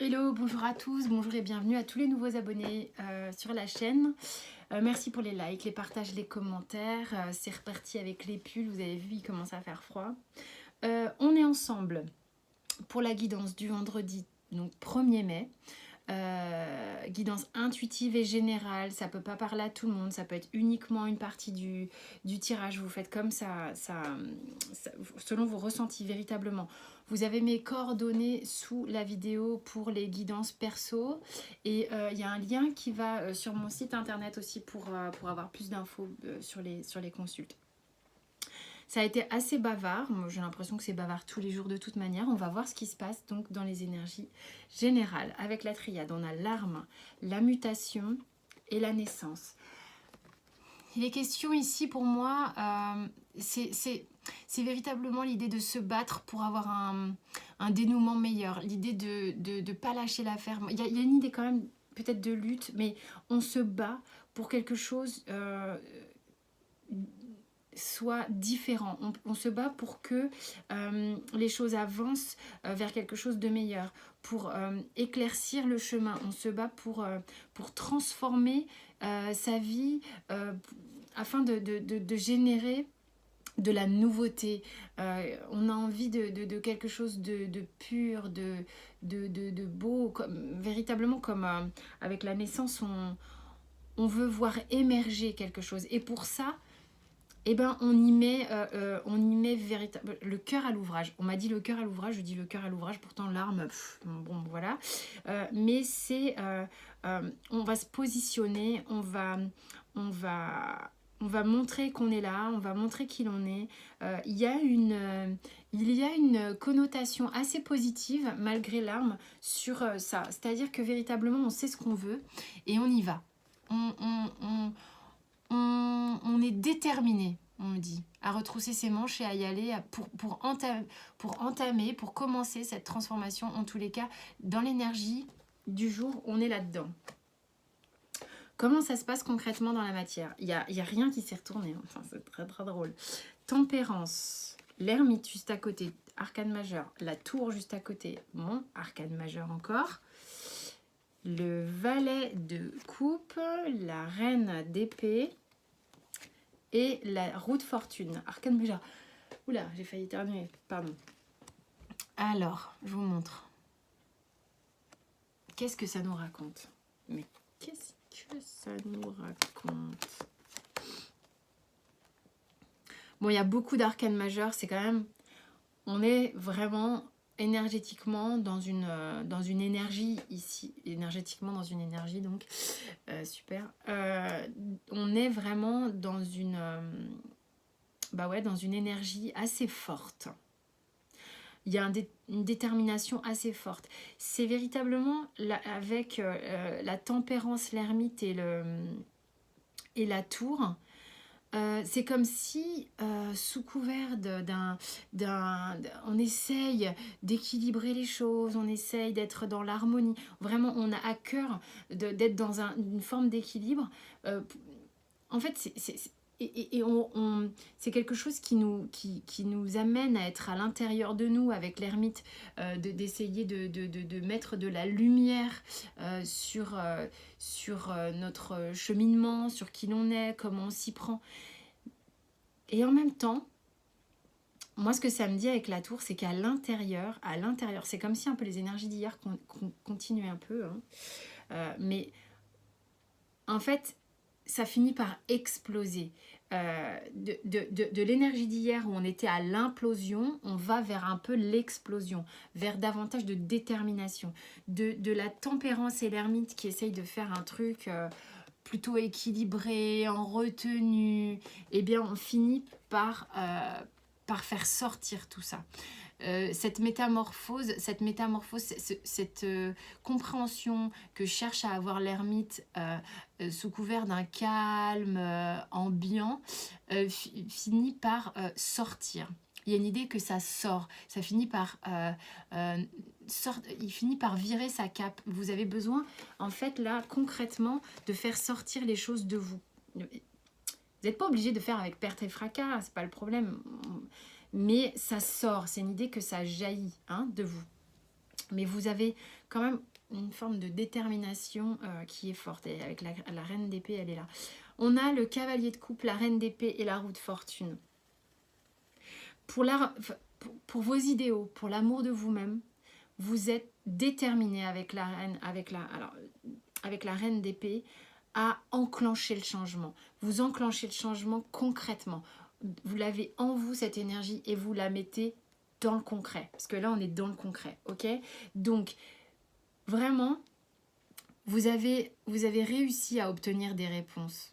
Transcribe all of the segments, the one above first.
Hello, bonjour à tous, bonjour et bienvenue à tous les nouveaux abonnés sur la chaîne. Merci pour les likes, les partages, les commentaires. C'est reparti avec les pulls, vous avez vu, il commence à faire froid. On est ensemble pour la guidance du vendredi, donc 1er mai. Guidance intuitive et générale, ça peut pas parler à tout le monde, ça peut être uniquement une partie du tirage, vous faites comme ça, selon vos ressentis véritablement. Vous avez mes coordonnées sous la vidéo pour les guidances perso et il y a un lien qui va sur mon site internet aussi pour avoir plus d'infos sur les consultes. Ça a été assez bavard, moi j'ai l'impression que c'est bavard tous les jours de toute manière. On va voir ce qui se passe donc dans les énergies générales. Avec la triade, on a l'arme, la mutation et la naissance. Il est question ici pour moi, c'est véritablement l'idée de se battre pour avoir un dénouement meilleur, l'idée de ne pas lâcher l'affaire. Il y a une idée quand même peut-être de lutte, mais on se bat pour quelque chose soit différent. On se bat pour que les choses avancent vers quelque chose de meilleur, pour éclaircir le chemin. On se bat pour transformer sa vie afin de générer de la nouveauté. On a envie de quelque chose de pur, de beau, véritablement comme avec la naissance, on veut voir émerger quelque chose. Et pour ça, eh ben, on y met véritable le cœur à l'ouvrage. On m'a dit le cœur à l'ouvrage, je dis le cœur à l'ouvrage, pourtant l'arme, bon voilà. Mais c'est, on va se positionner, on va montrer qu'on est là, on va montrer qui l'on est. Il y a une connotation assez positive, malgré l'arme, sur ça. C'est-à-dire que véritablement, on sait ce qu'on veut et on y va. On est déterminé, on me dit, à retrousser ses manches et à y aller pour entamer, pour commencer cette transformation. En tous les cas, dans l'énergie du jour, on est là-dedans. Comment ça se passe concrètement dans la matière ? Il y a rien qui s'est retourné, enfin, c'est très très drôle. Tempérance, l'ermite juste à côté, arcane majeur, la tour juste à côté, mon arcane majeur encore. Le valet de coupe, la reine d'épée et la roue de fortune, arcane majeur. Oula, j'ai failli éternuer, pardon. Alors, je vous montre. Qu'est-ce que ça nous raconte ? Mais qu'est-ce que ça nous raconte ? Bon, il y a beaucoup d'arcanes majeurs, c'est quand même... On est vraiment énergétiquement dans une énergie ici, énergétiquement dans une énergie, donc super. On est vraiment dans dans une énergie assez forte. Il y a une détermination assez forte. C'est véritablement avec la tempérance, l'ermite et la tour. C'est comme si, sous couvert on essaye d'équilibrer les choses, on essaye d'être dans l'harmonie. Vraiment, on a à cœur d'être dans une forme d'équilibre. En fait, c'est quelque chose qui nous amène à être à l'intérieur de nous avec l'ermite, d'essayer de mettre de la lumière sur notre cheminement, sur qui l'on est, comment on s'y prend. Et en même temps, moi ce que ça me dit avec la tour, c'est qu'à l'intérieur, c'est comme si un peu les énergies d'hier continuaient un peu, hein, mais en fait, ça finit par exploser. De l'énergie d'hier où on était à l'implosion, on va vers un peu l'explosion, vers davantage de détermination, de la tempérance et l'ermite qui essaye de faire un truc plutôt équilibré, en retenue. Eh bien, on finit par faire sortir tout ça. Cette métamorphose, cette compréhension que cherche à avoir l'ermite sous couvert d'un calme ambiant, finit par sortir. Il y a une idée que ça sort, ça finit par il finit par virer sa cape. Vous avez besoin, en fait, là, concrètement, de faire sortir les choses de vous. Vous n'êtes pas obligé de faire avec perte et fracas, c'est pas le problème. Mais ça sort, c'est une idée que ça jaillit de vous. Mais vous avez quand même une forme de détermination qui est forte. Et avec la reine d'épée, elle est là. On a le cavalier de coupe, la reine d'épée et la roue de fortune. Pour vos idéaux, pour l'amour de vous-même, vous êtes déterminé avec la reine d'épée à enclencher le changement. Vous enclenchez le changement concrètement. Vous l'avez en vous, cette énergie, et vous la mettez dans le concret. Parce que là, on est dans le concret, ok? Donc, vraiment, vous avez réussi à obtenir des réponses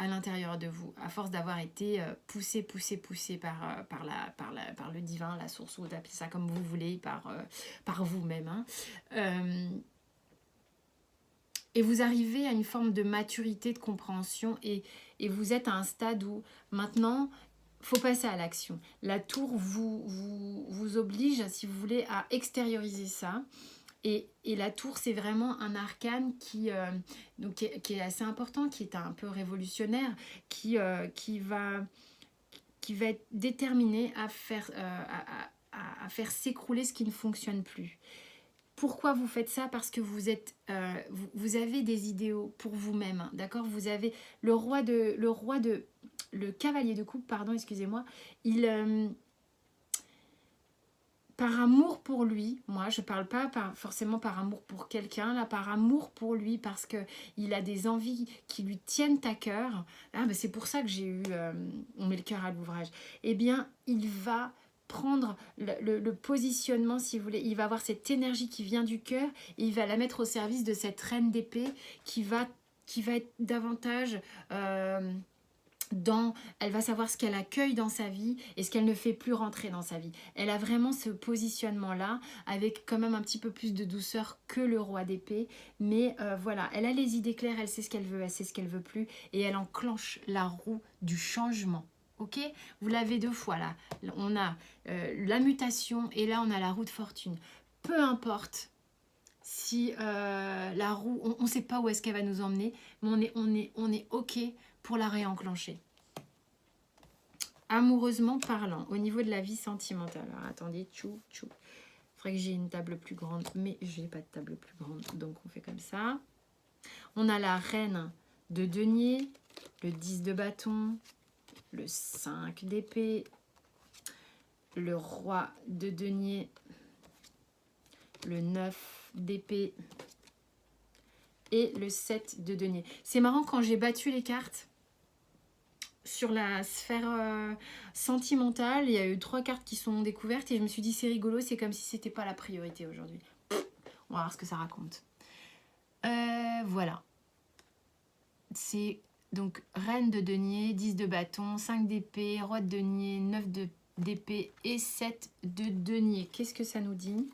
à l'intérieur de vous, à force d'avoir été poussé par le divin, la source, ou d'appelez ça comme vous voulez, par vous-même. Hein. Et vous arrivez à une forme de maturité, de compréhension, et vous êtes à un stade où maintenant, il faut passer à l'action. La tour vous oblige, si vous voulez, à extérioriser ça. Et la tour, c'est vraiment un arcane qui est assez important, qui est un peu révolutionnaire, qui va être déterminé à faire s'écrouler ce qui ne fonctionne plus. Pourquoi vous faites ça? Parce que vous avez des idéaux pour vous-même, hein, d'accord? Vous avez le cavalier de coupe, pardon, excusez-moi, par amour pour lui, moi je parle pas forcément par amour pour quelqu'un, là par amour pour lui, parce qu'il a des envies qui lui tiennent à cœur. Ah, ben c'est pour ça que on met le cœur à l'ouvrage. Eh bien, il va prendre le positionnement, si vous voulez, il va avoir cette énergie qui vient du cœur, et il va la mettre au service de cette reine d'épée qui va être davantage... elle va savoir ce qu'elle accueille dans sa vie et ce qu'elle ne fait plus rentrer dans sa vie. Elle a vraiment ce positionnement-là, avec quand même un petit peu plus de douceur que le roi d'épée. Mais voilà, elle a les idées claires, elle sait ce qu'elle veut, elle sait ce qu'elle veut plus. Et elle enclenche la roue du changement. Ok? Vous l'avez 2 fois là. On a la mutation et là on a la roue de fortune. Peu importe si la roue, on ne sait pas où est-ce qu'elle va nous emmener, mais on est ok pour la réenclencher. Amoureusement parlant, au niveau de la vie sentimentale. Alors attendez, tchou. Il faudrait que j'ai une table plus grande, mais je n'ai pas de table plus grande, donc on fait comme ça. On a la reine de denier, le 10 de bâton, le 5 d'épée, le roi de denier, le 9 d'épée et le 7 de denier. C'est marrant, quand j'ai battu les cartes sur la sphère sentimentale, il y a eu 3 cartes qui sont découvertes et je me suis dit c'est rigolo, c'est comme si c'était pas la priorité aujourd'hui. On va voir ce que ça raconte. Voilà. C'est donc reine de denier, 10 de bâton, 5 d'épée, roi de denier, 9 d'épée et 7 de denier. Qu'est-ce que ça nous dit ?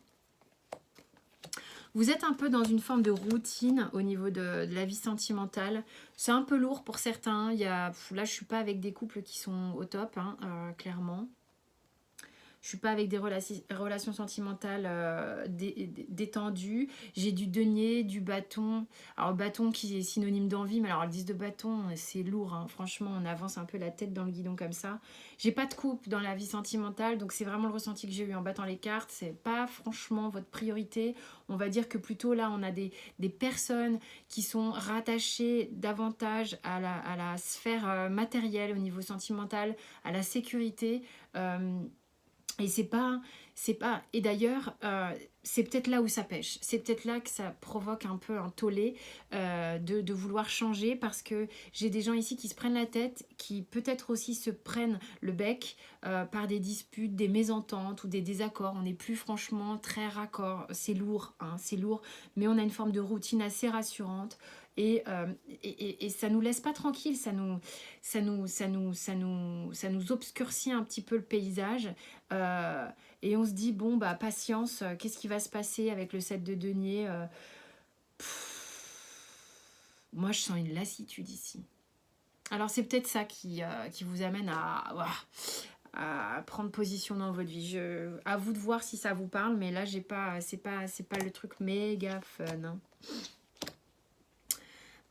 Vous êtes un peu dans une forme de routine au niveau de la vie sentimentale. C'est un peu lourd pour certains. Là, je ne suis pas avec des couples qui sont au top, hein, clairement. Je ne suis pas avec des relations sentimentales détendues. J'ai du denier, du bâton. Alors, bâton qui est synonyme d'envie, mais alors le 10 de bâton, c'est lourd. Hein. Franchement, on avance un peu la tête dans le guidon comme ça. J'ai pas de couple dans la vie sentimentale, donc c'est vraiment le ressenti que j'ai eu en battant les cartes. C'est pas franchement votre priorité. On va dire que plutôt là, on a des personnes qui sont rattachées davantage à la sphère matérielle au niveau sentimental, à la sécurité. Et et d'ailleurs, c'est peut-être là où ça pêche. C'est peut-être là que ça provoque un peu un tollé de vouloir changer, parce que j'ai des gens ici qui se prennent la tête, qui peut-être aussi se prennent le bec par des disputes, des mésententes ou des désaccords. On n'est plus franchement très raccord. C'est lourd, hein, c'est lourd, mais on a une forme de routine assez rassurante. Et ça nous laisse pas tranquille, ça nous obscurcit un petit peu le paysage, et on se dit bon bah patience, qu'est-ce qui va se passer avec le 7 de denier? Moi je sens une lassitude ici. Alors c'est peut-être ça qui vous amène à prendre position dans votre vie. À vous de voir si ça vous parle, mais là c'est pas le truc méga fun, hein.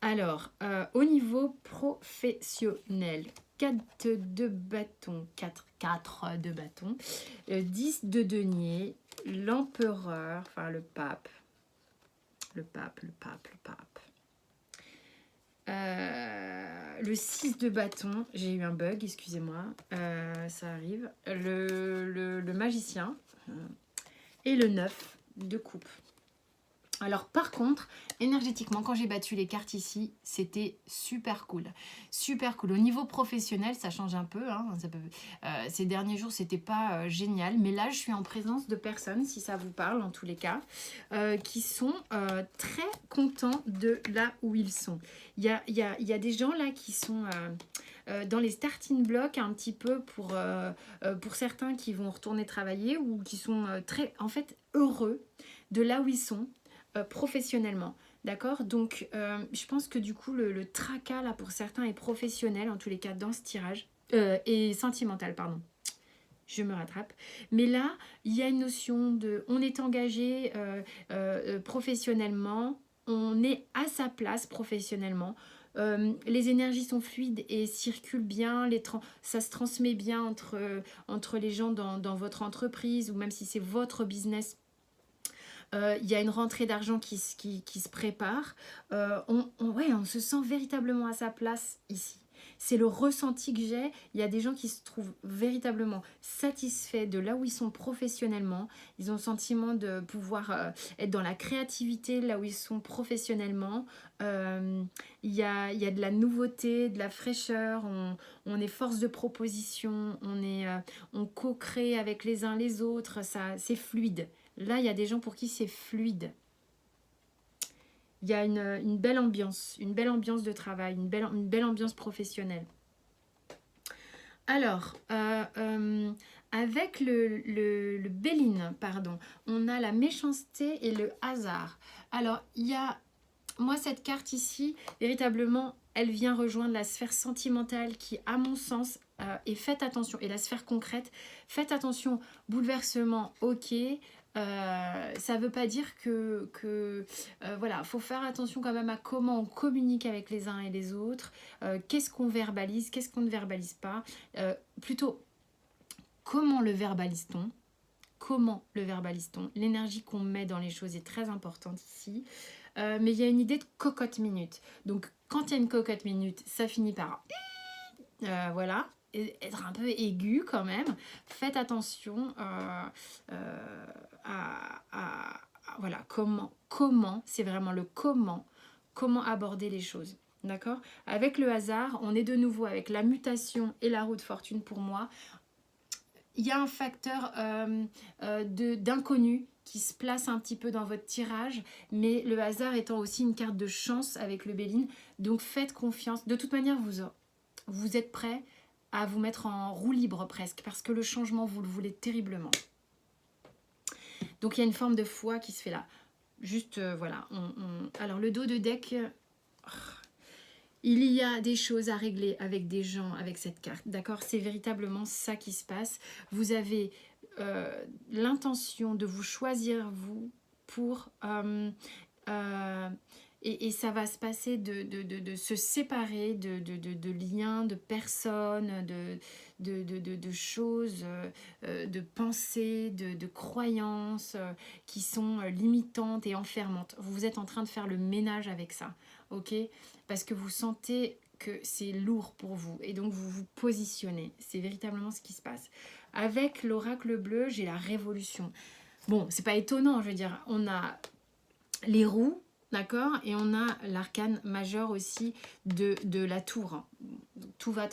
Alors, au niveau professionnel, 4 de bâton, 4 de bâton, 10 de denier, l'empereur, enfin le pape. Le pape. Le 6 de bâton, j'ai eu un bug, excusez-moi, ça arrive. Le magicien et le 9 de coupe. Alors par contre, énergétiquement, quand j'ai battu les cartes ici, c'était super cool. Super cool. Au niveau professionnel, ça change un peu. Hein, ces derniers jours, c'était pas génial. Mais là, je suis en présence de personnes, si ça vous parle en tous les cas, qui sont très contents de là où ils sont. Il y a des gens là qui sont... dans les starting blocks un petit peu pour certains qui vont retourner travailler ou qui sont très en fait heureux de là où ils sont professionnellement. D'accord. Donc je pense que du coup le tracas là pour certains est professionnel en tous les cas dans ce tirage et sentimental pardon. Je me rattrape. Mais là, il y a une notion de... On est engagé professionnellement, on est à sa place professionnellement. Les énergies sont fluides et circulent bien, ça se transmet bien entre les gens dans votre entreprise ou même si c'est votre business. Il y a une rentrée d'argent qui se prépare. On se sent véritablement à sa place ici. C'est le ressenti que j'ai. Il y a des gens qui se trouvent véritablement satisfaits de là où ils sont professionnellement. Ils ont le sentiment de pouvoir être dans la créativité là où ils sont professionnellement. Il y a de la nouveauté, de la fraîcheur. On est force de proposition. On co-crée avec les uns les autres. C'est fluide. Là, il y a des gens pour qui c'est fluide. Il y a une belle ambiance de travail, une belle ambiance professionnelle. Alors, avec le Béline, pardon, on a la méchanceté et le hasard. Alors, il y a, moi, cette carte ici, véritablement, elle vient rejoindre la sphère sentimentale qui, à mon sens, et faites attention, et la sphère concrète, faites attention, bouleversement, ok, ça ne veut pas dire que voilà, faut faire attention quand même à comment on communique avec les uns et les autres, qu'est-ce qu'on verbalise, qu'est-ce qu'on ne verbalise pas, plutôt comment le verbalise-t-on, l'énergie qu'on met dans les choses est très importante ici, mais il y a une idée de cocotte minute, donc quand il y a une cocotte minute, ça finit par voilà, être un peu aigu quand même. Faites attention voilà, comment, c'est vraiment le comment aborder les choses. D'accord. Avec le hasard, on est de nouveau avec la mutation et la roue de fortune pour moi. Il y a un facteur d'inconnu qui se place un petit peu dans votre tirage, mais le hasard étant aussi une carte de chance avec le Béline. Donc faites confiance. De toute manière, vous êtes prêts à vous mettre en roue libre presque, parce que le changement, vous le voulez terriblement. Donc il y a une forme de foi qui se fait là. Juste, voilà. Alors le dos de deck, il y a des choses à régler avec des gens, avec cette carte. D'accord. C'est véritablement ça qui se passe. Vous avez l'intention de vous choisir, vous, pour... et ça va se passer de se séparer de liens, de personnes, de choses, de pensées, de croyances qui sont limitantes et enfermantes. Vous êtes en train de faire le ménage avec ça, ok? Parce que vous sentez que c'est lourd pour vous et donc vous vous positionnez. C'est véritablement ce qui se passe. Avec l'oracle bleu, j'ai la révolution. Bon, c'est pas étonnant, je veux dire, on a les roues, d'accord, et on a l'arcane majeur aussi de la tour. Tout va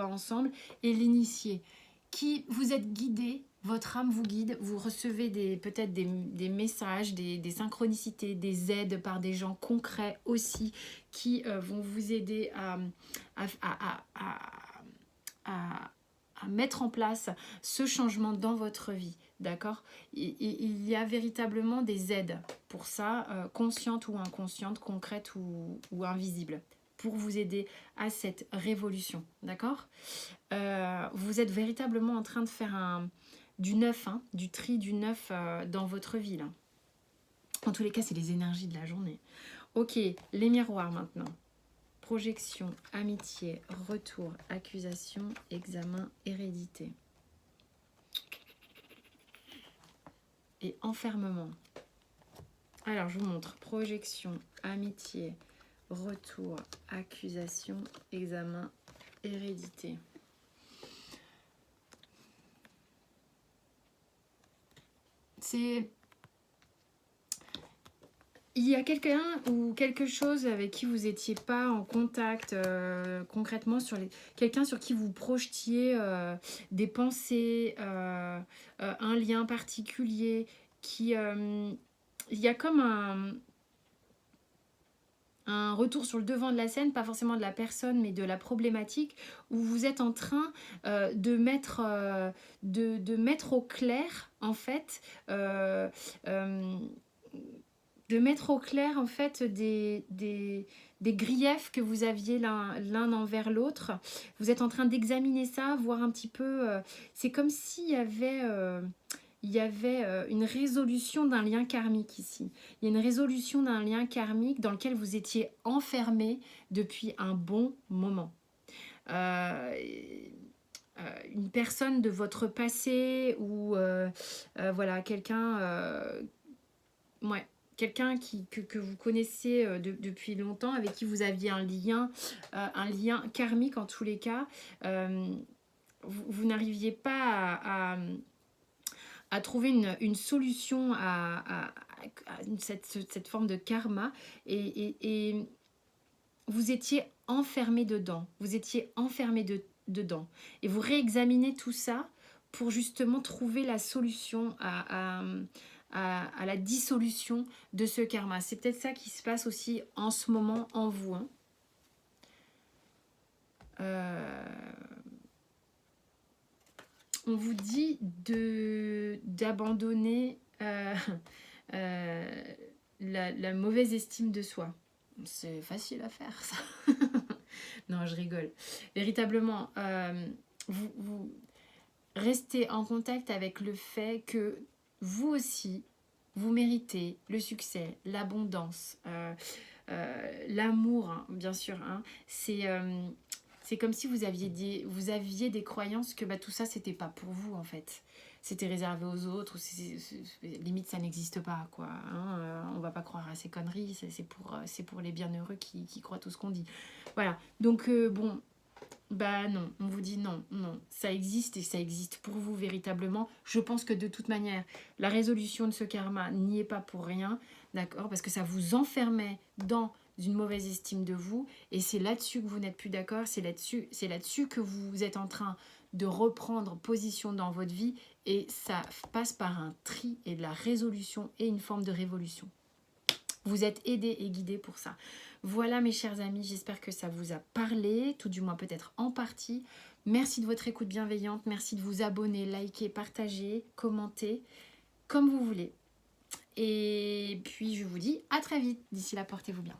ensemble. Et l'initié, qui vous êtes guidé, votre âme vous guide, vous recevez peut-être des messages, des synchronicités, des aides par des gens concrets aussi, qui vont vous aider à mettre en place ce changement dans votre vie. D'accord. Il y a véritablement des aides pour ça, conscientes ou inconscientes, concrètes ou invisibles, pour vous aider à cette révolution. D'accord. Vous êtes véritablement en train de faire du neuf, hein, du tri du neuf dans votre vie. Là. En tous les cas, c'est les énergies de la journée. Ok, les miroirs maintenant. Projection, amitié, retour, accusation, examen, hérédité. et enfermement. Alors, je vous montre projection, amitié, retour, accusation, examen, hérédité. C'est... Il y a quelqu'un ou quelque chose avec qui vous n'étiez pas en contact concrètement, quelqu'un sur qui vous projetiez des pensées, un lien particulier, qui... il y a comme un retour sur le devant de la scène, pas forcément de la personne, mais de la problématique, où vous êtes en train de mettre au clair, en fait, de mettre au clair, en fait, des griefs que vous aviez l'un envers l'autre. Vous êtes en train d'examiner ça, voir un petit peu... c'est comme s'il y avait... une résolution d'un lien karmique ici. Il y a une résolution d'un lien karmique dans lequel vous étiez enfermé depuis un bon moment. Une personne de votre passé ou voilà, quelqu'un quelqu'un que vous connaissez depuis longtemps, avec qui vous aviez un lien karmique en tous les cas. Vous n'arriviez pas à trouver une solution à cette forme de karma, et vous étiez enfermé dedans, dedans, et vous réexaminez tout ça pour justement trouver la solution à la dissolution de ce karma. C'est peut-être ça qui se passe aussi en ce moment en vous, hein. On vous dit d'abandonner la mauvaise estime de soi. C'est facile à faire, ça. Non, je rigole. Véritablement, vous restez en contact avec le fait que vous aussi, vous méritez le succès, l'abondance, l'amour, hein, bien sûr. Hein. C'est comme si vous aviez des croyances que tout ça, c'était pas pour vous, en fait. C'était réservé aux autres, limite ça n'existe pas, quoi. Hein, on va pas croire à ces conneries, c'est pour les bienheureux qui croient tout ce qu'on dit. Voilà, donc bon, non, on vous dit non, ça existe, et ça existe pour vous véritablement. Je pense que de toute manière, la résolution de ce karma n'y est pas pour rien, d'accord, parce que ça vous enfermait dans une mauvaise estime de vous, et c'est là-dessus que vous n'êtes plus d'accord, c'est là-dessus que vous êtes en train de reprendre position dans votre vie, et ça passe par un tri et de la résolution et une forme de révolution. Vous êtes aidés et guidés pour ça. Voilà mes chers amis, j'espère que ça vous a parlé, tout du moins peut-être en partie. Merci de votre écoute bienveillante, merci de vous abonner, liker, partager, commenter, comme vous voulez. Et puis je vous dis à très vite, d'ici là portez-vous bien.